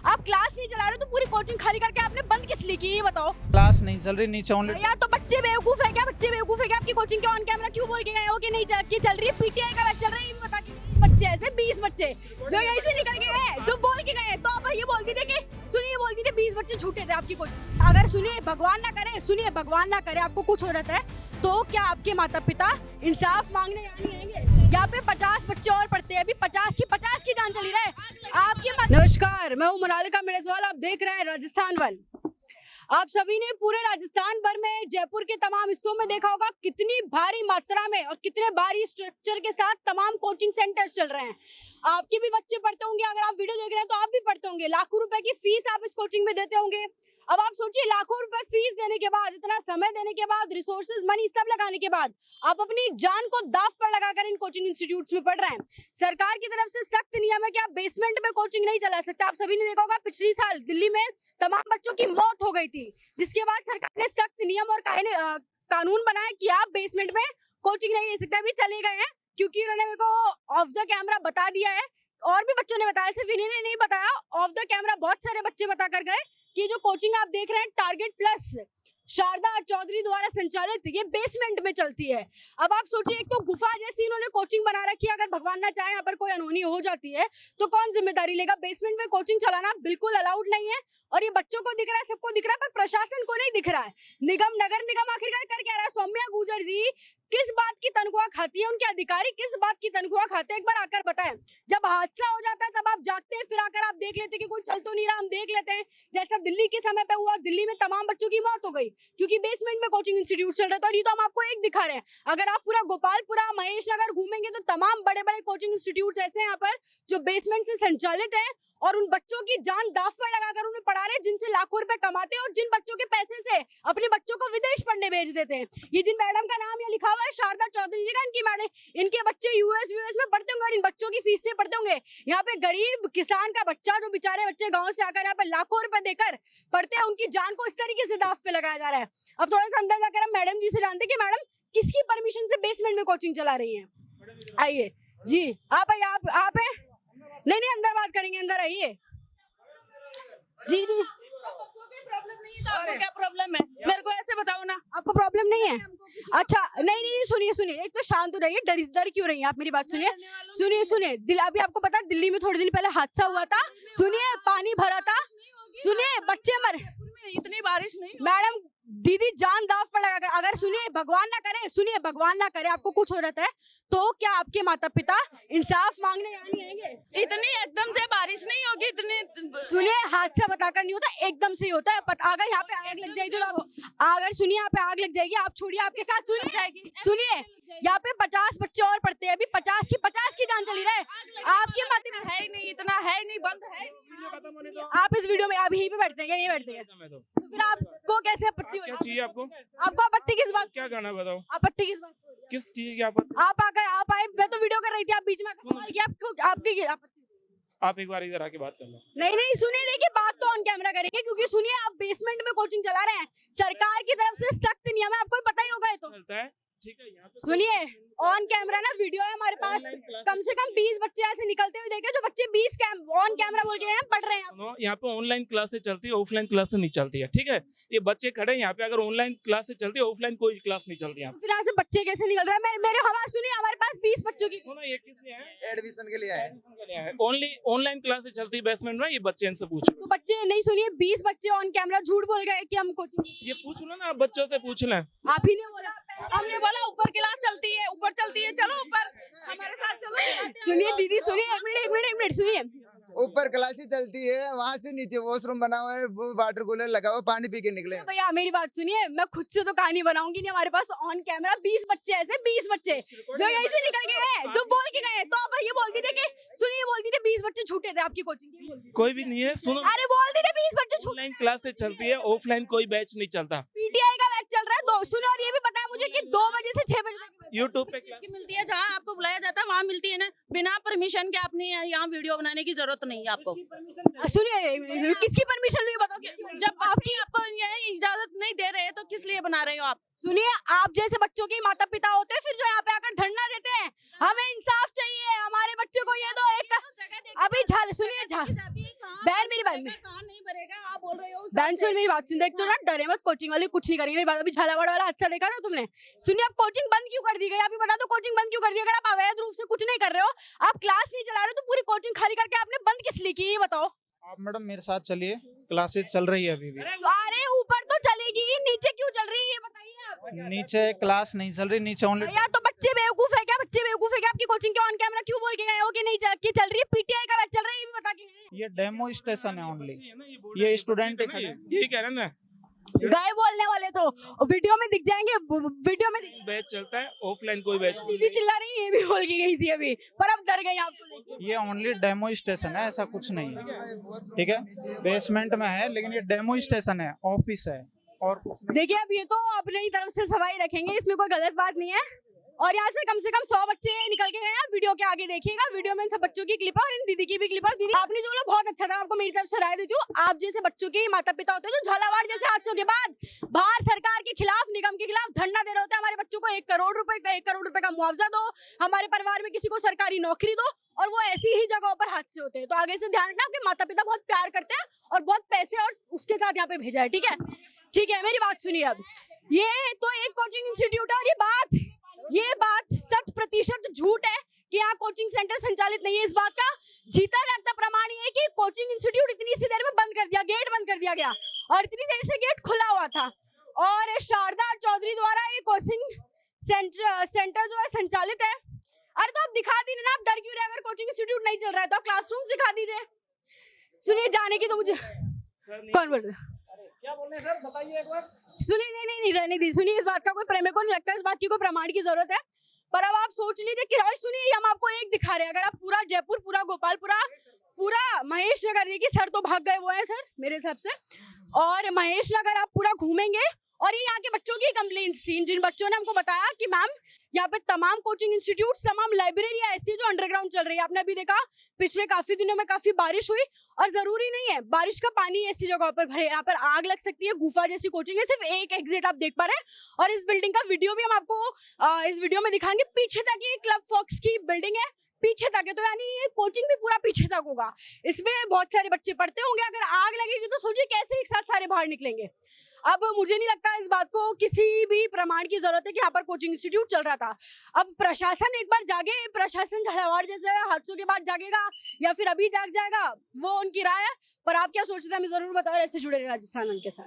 आप क्लास नहीं चला रहे तो पूरी कोचिंग खाली करके आपने बंद किस लिए की, ये बताओ। क्लास नहीं चल रही, नीचे ऑनली या तो बच्चे बेवकूफ है क्या, बच्चे बेवकूफ है क्या? आपकी कोचिंग के ऑन कैमरा क्यों बोल के गए हो कि नहीं कि चल रही है, पीटीआई का बैच चल रहा है, ये भी बता के बच्चे ऐसे 20 बच्चे जो यहीं से निकल के गए, जो बोल के गए, तो आप ये बोल दीजिए कि सुनिए, बोल दीजिए 20 बच्चे छूटे थे आपकी कोचिंग। अगर सुनिए, भगवान ना करे, सुनिए भगवान ना करे आपको कुछ हो जाता है तो क्या आपके माता पिता इंसाफ मांगने यहाँ नहीं आएंगे? यहाँ पे 50 बच्चे और पढ़ते हैं, अभी 50 की जान चली रहे आपकी। नमस्कार, मैं हूँ मोनालिका मिर्ज़ावाल, आप देख रहे हैं राजस्थान वन। आप सभी ने पूरे राजस्थान भर में, जयपुर के तमाम हिस्सों में देखा होगा कितनी भारी मात्रा में और कितने भारी स्ट्रक्चर के साथ तमाम कोचिंग सेंटर्स चल रहे हैं। आपके भी बच्चे पढ़ते होंगे, अगर आप वीडियो देख रहे हैं तो आप भी पढ़ते होंगे। लाखों रुपए की फीस आप इस कोचिंग में देते होंगे। अब आप सोचिए, लाखों रुपए फीस देने के बाद, इतना समय देने के बाद, रिसोर्सेज मनी सब लगाने के बाद आप अपनी जान को दांव पर लगाकर इन कोचिंग इंस्टीट्यूट्स में पढ़ रहे हैं। सरकार की तरफ से सख्त नियम है कि आप बेसमेंट में कोचिंग नहीं चला सकते। आप सभी ने देखा होगा पिछले साल दिल्ली में तमाम बच्चों की मौत हो गई थी, जिसके बाद सरकार ने सख्त नियम और कानून बनाया कि आप बेसमेंट में कोचिंग नहीं ले सकते। अभी चले गए हैं क्योंकि उन्होंने मेरे को ऑफ द कैमरा बता दिया है, और भी बच्चों ने बताया, सिर्फ इन्हीं ने नहीं बताया, ऑफ द कैमरा बहुत सारे बच्चे बता कर गए कि जो कोचिंग आप देख रहे हैं टारगेट प्लस शारदा चौधरी द्वारा संचालित, ये बेसमेंट में चलती है। अब आप सोचिए, एक तो गुफा जैसी इन्होंने कोचिंग बना रखी है, अगर भगवान ना चाहे यहाँ पर कोई अनहोनी हो जाती है तो कौन जिम्मेदारी लेगा? बेसमेंट में कोचिंग चलाना बिल्कुल अलाउड नहीं है, और ये बच्चों को दिख रहा है, सबको दिख रहा है, पर प्रशासन को नहीं दिख रहा है। नगर निगम आखिरकार कर क्या रहा है? सौम्या गुर्जर जी किस बात की तनख्वाह खाती है, उनके अधिकारी किस बात की तनख्वाह खाते हैं, एक बार आकर बताएं। जब हादसा हो जाता है तब आप जागते हैं, फिर आकर आप देख लेते हैं कि कोई चल तो नहीं रहा, हम देख लेते हैं। जैसा दिल्ली के समय पे हुआ, दिल्ली में तमाम बच्चों की मौत हो गई क्योंकि बेसमेंट में कोचिंग इंस्टीट्यूट चल रहा था। और ये तो हम आपको एक दिखा रहे हैं, अगर आप पूरा गोपालपुरा, महेश नगर घूमेंगे तो तमाम बड़े बड़े कोचिंग इंस्टीट्यूट ऐसे हैं यहाँ पर जो बेसमेंट से संचालित है, और उन बच्चों की जान दांव पर लगाकर उन्हें पढ़ा रहे हैं, जिनसे लाखों रुपए कमाते हैं और जिन बच्चों के पैसे से अपने बच्चों को विदेश पढ़ने भेज देते हैं। ये जिन मैडम का नाम यहाँ लिखा हुआ है, शारदा चौधरी जी का, इनकी मैडम, इनके बच्चे यूएस में पढ़ते होंगे और इन बच्चों की फीस से पढ़ते होंगे। यहाँ पे गरीब किसान का बच्चा, जो बेचारे बच्चे गाँव से आकर यहाँ पे लाखों रुपए देकर पढ़ते हैं, उनकी जान को इस तरीके से दांव पे लगाया जा रहा है। अब थोड़ा सा अंदर जाकर हम मैडम जी से जानते हैं कि मैडम किसकी परमिशन से बेसमेंट में कोचिंग चला रही है। आइए जी, आप आइए, आप है नहीं, अंदर बात करेंगे, अंदर आइए जी। प्रॉब्लम नहीं है तो आपको क्या प्रॉब्लम है? मेरे को ऐसे बताओ ना। आपको प्रॉब्लम नहीं है? अच्छा, नहीं, सुनिए, एक तो शांत हो जाइए, डर क्यों रही हैं आप? मेरी बात सुनिए, अभी आपको पता है दिल्ली में थोड़े दिन पहले हादसा हुआ था, सुनिए, पानी भरा था, सुनिए, बच्चे मर, इतनी बारिश नहीं। मैडम दीदी जान दांव पर लगाकर, अगर सुनिए भगवान ना करे आपको कुछ हो जाता है तो क्या आपके माता पिता इंसाफ मांगने यहाँ नहीं आएंगे? इतनी एकदम से बारिश नहीं होगी, इतनी सुनिए, हादसा बताकर नहीं होता, एकदम से ही होता है। अगर यहाँ पे आग लग जाएगी तो अगर सुनिए, यहाँ पे आग लग जाएगी, आप छोड़िए, आपके साथ सुनिए, यहाँ पे 50 बच्चे और पढ़ते हैं, अभी 50 की जान चली रहे आपकी माता है ही नहीं, इतना है नहीं, बंद है। आप इस वीडियो में आप यहीं पे बैठते हैं, यहीं बैठते हैं, तो फिर आपको कैसे आपत्ति क्या चाहिए आपको? आपको आपत्ति किस बात? क्या गाना बताओ? आपत्ति किस बात? किस चीज की आपत्ति? आप आए, मैं तो वीडियो कर रही थी, आप बीच में सवाल किया, आपको आपकी आपत्ति? आप एक बार इधर आके बात कर लो। नहीं, सुनिए, देखिए, बात तो ऑन कैमरा करेंगे क्योंकि सुनिए, आप बेसमेंट में कोचिंग चला रहे हैं, सरकार की तरफ से सख्त नियम है, आपको भी पता ही होगा। ये तो चलता है, ठीक है। यहाँ पे सुनिए, ऑन कैमरा ना वीडियो है हमारे पास, कम से कम 20 बच्चे ऐसे निकलते हुए देखे जो बच्चे 20 ऑन कैमरा बोल के पढ़ रहे हैं। यहाँ पे ऑनलाइन क्लासेस चलती है, ऑफलाइन क्लासेस नहीं चलती है, ठीक है। ये बच्चे खड़े हैं यहाँ पे, अगर ऑनलाइन क्लासेस चलती है, ऑफलाइन कोई क्लास नहीं चलती है। फिर यहाँ से बच्चे कैसे निकल रहे हैं? मेरे हमारे सुनिए, हमारे पास 20 बच्चों की ये किस लिए है? एडमिशन के लिए है। ओनली ऑनलाइन क्लासेस चलती है बेसमेंट में, ये बच्चे इनसे पूछो। तो बच्चे नहीं, सुनिए, 20 बच्चे ऑन कैमरा झूठ बोल गए कि हम कोचिंग, ये पूछ लो ना, आप बच्चों से पूछ लें। आप ही ने बोला, हमने बोला ऊपर क्लास चलती है, ऊपर चलती है, चलो ऊपर हमारे साथ चलो। सुनिए दीदी, सुनिए, एक मिनट सुनिए, ऊपर क्लास ही चलती है, वहाँ से नीचे वॉशरूम बना हुआ है, वो वाटर कूलर लगा हुआ, पानी पी के निकले। भैया मेरी बात सुनिए, मैं खुद से तो कहानी बनाऊंगी नहीं, हमारे पास ऑन कैमरा 20 बच्चे ऐसे 20 बच्चे जो यहीं से निकल के गए, जो बोल के गए, तो आप ये बोल दीजिए कि सुनिए, बोल दीजिए 20 बच्चे छूटे थे आपकी कोचिंग के। कोई भी नहीं है, सुनो, अरे बोल दीजिए 20 बच्चे छूटे। ऑनलाइन क्लासेस चलती है, ऑफलाइन कोई बैच नहीं चलता। पीटीआई का बैच चल रहा है, दो सुनो, और ये भी पता है मुझे कि 2 बजे से 6 बजे तक यूट्यूब पे की मिलती है, जहाँ आपको बुलाया जाता है वहाँ मिलती है ना, बिना परमिशन के। आपने यहाँ वीडियो बनाने की जरूरत नहीं है आपको। सुनिए, किसकी परमिशन ली बताओ? जब आपको ये इजाजत नहीं दे रहे तो किस लिए बना रहे हो आप? सुनिए, आप जैसे बच्चों के माता पिता होते हैं फिर जो यहाँ पे आकर धरना देते हैं, हमें इंसाफ चाहिए, हमारे बच्चे को ये दो। एक अभी सुनिए, बहन मेरी बंद कान नहीं भरेगा आप बोल रहे हो बहन सुन मेरी बात सुन, देख तो ना डरे मत, कोचिंग वाले कुछ नहीं करेंगे मेरी बात। अभी झालावाड़ वाला हादसा देखा ना तुमने, सुनिए अब कोचिंग बंद क्यों कर दी गई, आप ही बता दो कोचिंग बंद क्यों कर दी? अगर आप अवैध रूप से कुछ नहीं कर रहे हो, आप क्लास नहीं चला रहे हो, तो पूरी कोचिंग खाली करके आपने बंद किस लिए की ये बताओ? आप मैडम मेरे साथ चलिए, क्लासेस चल रही है अभी भी। अरे ऊपर तो चलेगी, नीचे क्यों चल रही है ये बताइए आप। नीचे क्लास नहीं चल रही, नीचे ओनली भैया तो बच्चे बेवकूफ है क्या? बच्चे बेवकूफ है क्या? आपकी कोचिंग के ऑन कैमरा क्यों बोल के गए हो कि नहीं की चल रही है? पीटीआई का बैच चल रहा है ये भी बता के गए। ये डेमो स्टेशन है ओनली, ये स्टूडेंट यही कह रहे हैं ना, गए बोलने वाले तो वीडियो में दिख जाएंगे, वीडियो में बैच चलता है, ऑफलाइन कोई बैच नहीं। दीदी चिल्ला रही है ये भी बोल के गई थी अभी, पर अब डर गई आपको लेके। ये ओनली डेमो स्टेशन है, ऐसा कुछ नहीं है, ठीक है? बेसमेंट में है लेकिन ये डेमो स्टेशन है, ऑफिस है और कुछ नहीं। देखिए अब ये तो अपनी तरफ से सफाई रखेंगे, इसमें कोई गलत बात नहीं है। और यहाँ से कम 100 बच्चे निकल के गए हैं, वीडियो के आगे देखिएगा, वीडियो में इन सब बच्चों की क्लिप है और इन दीदी की भी क्लिप है। दीदी आपने जो बोला बहुत अच्छा था, आपको मेरी तरफ से राय देती हूँ। आप जैसे बच्चों के माता पिता होते हैं जो झालावाड़ जैसे हादसों के बाद बाहर सरकार के खिलाफ, निगम के खिलाफ धरना दे रहे होते हैं, हमारे बच्चों को 1 करोड़ रुपए का मुआवजा दो, हमारे परिवार में किसी को सरकारी नौकरी दो, और वो ऐसी ही जगहों पर हादसे होते हैं। तो आगे से ध्यान रखना, आपके माता पिता बहुत प्यार करते हैं और बहुत पैसे और उसके साथ यहाँ पे भेजा है, ठीक है? ठीक है, मेरी बात सुनिए। अब ये तो एक कोचिंग इंस्टीट्यूट है और ये बात 100% झूठ है कि यहाँ कोचिंग सेंटर संचालित नहीं है। इस बात का जीता जागता प्रमाण ये है कि कोचिंग इंस्टीट्यूट इतनी सी देर में बंद कर दिया, गेट बंद कर दिया गया और इतनी देर से गेट खुला हुआ था। और शारदा चौधरी द्वारा ये कोचिंग सेंटर जो है संचालित है। अरे तो आप दिखा दीजिए ना, आप डर क्यों रहे? अगर कोचिंग इंस्टीट्यूट नहीं चल रहा है तो क्लासरूम दिखा दीजिए। सुनिए जाने की तो मुझे कौन बोल रहा है? क्या बोल रहे हैं सर, बताइए एक बार। सुनिए नहीं रहने दी। सुनिए, इस बात का कोई प्रेमी को नहीं लगता, इस बात की कोई प्रमाण की जरूरत है, पर अब आप सोच लीजिए कि और सुनिए हम आपको एक दिखा रहे हैं। अगर आप पूरा जयपुर, पूरा गोपालपुरा, पूरा महेश नगर, देखिए सर तो भाग गए वो है सर मेरे हिसाब से, और महेश नगर आप पूरा घूमेंगे और ये यहाँ के बच्चों की कंप्लेंट्स थी। जिन बच्चों ने हमको बताया कि मैम यहाँ पे तमाम कोचिंग इंस्टीट्यूट, तमाम लाइब्रेरी ऐसी है जो अंडरग्राउंड चल रही है। आपने अभी देखा पिछले काफी दिनों में काफी बारिश हुई और जरूरी नहीं है बारिश का पानी ऐसी जगह पर भरे, यहाँ पर आग लग सकती है। गुफा जैसी कोचिंग है, सिर्फ एक एग्जिट आप देख पा रहे हैं और इस बिल्डिंग का वीडियो भी हम आपको इस वीडियो में दिखाएंगे। पीछे तक ये क्लब फॉक्स की बिल्डिंग है, पीछे तक है, तो यानी ये कोचिंग भी पूरा पीछे तक होगा। इसमें बहुत सारे बच्चे पढ़ते होंगे, अगर आग लगेगी तो सोचिए कैसे एक साथ सारे बाहर निकलेंगे। अब मुझे नहीं लगता इस बात को किसी भी प्रमाण की जरूरत है कि यहाँ पर कोचिंग इंस्टीट्यूट चल रहा था। अब प्रशासन एक बार जागे, प्रशासन झालावाड़ जैसे हादसों के बाद जागेगा या फिर अभी जाग जाएगा, वो उनकी राय है। पर आप क्या सोचते हैं हमें जरूर बताओ। ऐसे जुड़े रहे राजस्थान के साथ।